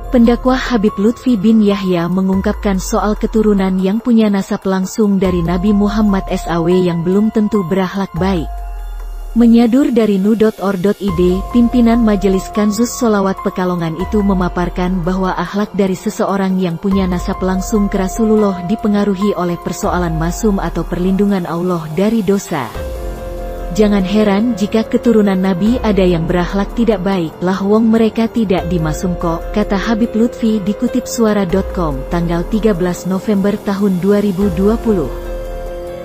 Pendakwah Habib Lutfi bin Yahya mengungkapkan soal keturunan yang punya nasab langsung dari Nabi Muhammad SAW yang belum tentu berakhlak baik. Menyadur dari nu.or.id, pimpinan Majelis Kanzus Sholawat Pekalongan itu memaparkan bahwa akhlak dari seseorang yang punya nasab langsung ke Rasulullah dipengaruhi oleh persoalan masum atau perlindungan Allah dari dosa. Jangan heran jika keturunan Nabi ada yang berakhlak tidak baik, lah wong mereka tidak dimasum kok, kata Habib Lutfi dikutip suara.com, tanggal 13 November tahun 2020.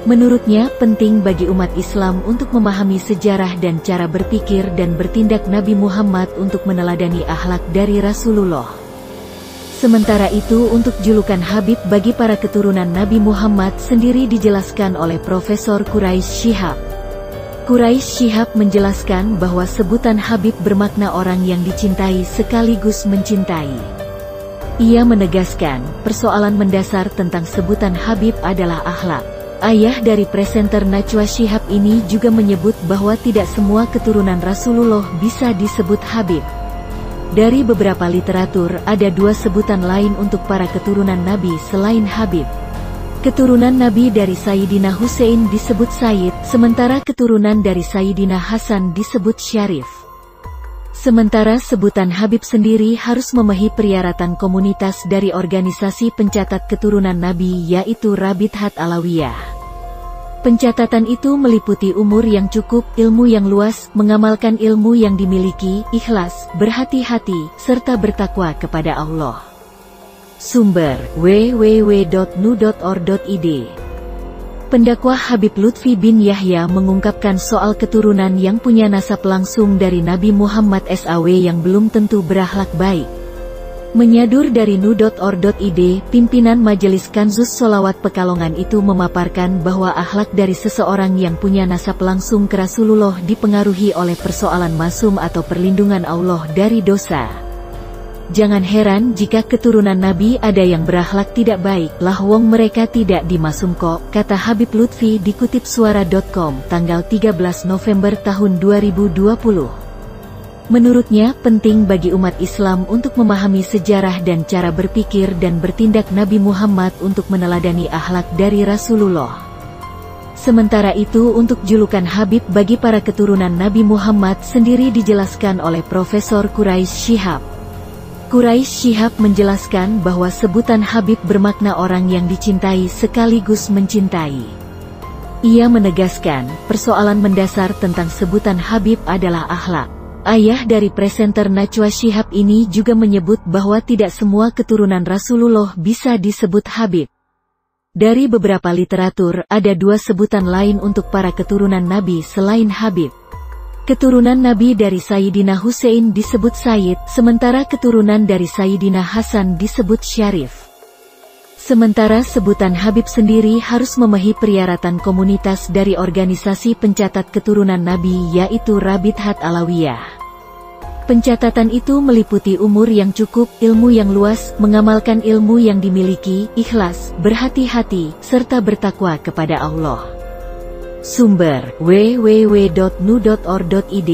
Menurutnya, penting bagi umat Islam untuk memahami sejarah dan cara berpikir dan bertindak Nabi Muhammad untuk meneladani akhlak dari Rasulullah. Sementara itu, untuk julukan Habib bagi para keturunan Nabi Muhammad sendiri dijelaskan oleh Profesor Quraish Shihab. Quraish Shihab menjelaskan bahwa sebutan Habib bermakna orang yang dicintai sekaligus mencintai. Ia menegaskan, persoalan mendasar tentang sebutan Habib adalah akhlak. Ayah dari presenter Najwa Shihab ini juga menyebut bahwa tidak semua keturunan Rasulullah bisa disebut Habib. Dari beberapa literatur, ada dua sebutan lain untuk para keturunan Nabi selain Habib. Keturunan Nabi dari Sayyidina Hussein disebut Sayyid, sementara keturunan dari Sayyidina Hasan disebut Syarif. Sementara sebutan Habib sendiri harus memenuhi persyaratan komunitas dari organisasi pencatat keturunan Nabi yaitu Rabithat Alawiyah. Pencatatan itu meliputi umur yang cukup, ilmu yang luas, mengamalkan ilmu yang dimiliki, ikhlas, berhati-hati, serta bertakwa kepada Allah. Sumber www.nu.or.id. Pendakwah Habib Lutfi bin Yahya mengungkapkan soal keturunan yang punya nasab langsung dari Nabi Muhammad SAW yang belum tentu berakhlak baik. Menyadur dari nu.or.id, pimpinan Majelis Kanzus Sholawat Pekalongan itu memaparkan bahwa akhlak dari seseorang yang punya nasab langsung ke Rasulullah dipengaruhi oleh persoalan masum atau perlindungan Allah dari dosa. Jangan heran jika keturunan Nabi ada yang berakhlak tidak baik, lah wong mereka tidak dimasum kok, kata Habib Lutfi dikutip suara.com, tanggal 13 November tahun 2020. Menurutnya, penting bagi umat Islam untuk memahami sejarah dan cara berpikir dan bertindak Nabi Muhammad untuk meneladani akhlak dari Rasulullah. Sementara itu, untuk julukan Habib bagi para keturunan Nabi Muhammad sendiri dijelaskan oleh Profesor Quraish Shihab. Quraish Shihab menjelaskan bahwa sebutan Habib bermakna orang yang dicintai sekaligus mencintai. Ia menegaskan, persoalan mendasar tentang sebutan Habib adalah akhlak. Ayah dari presenter Najwa Shihab ini juga menyebut bahwa tidak semua keturunan Rasulullah bisa disebut Habib. Dari beberapa literatur, ada dua sebutan lain untuk para keturunan Nabi selain Habib. Keturunan Nabi dari Sayyidina Hussein disebut Sayyid, sementara keturunan dari Sayyidina Hasan disebut Syarif. Sementara sebutan Habib sendiri harus memenuhi persyaratan komunitas dari organisasi pencatat keturunan Nabi yaitu Rabithat Alawiyah. Pencatatan itu meliputi umur yang cukup, ilmu yang luas, mengamalkan ilmu yang dimiliki, ikhlas, berhati-hati, serta bertakwa kepada Allah. Sumber www.nu.or.id.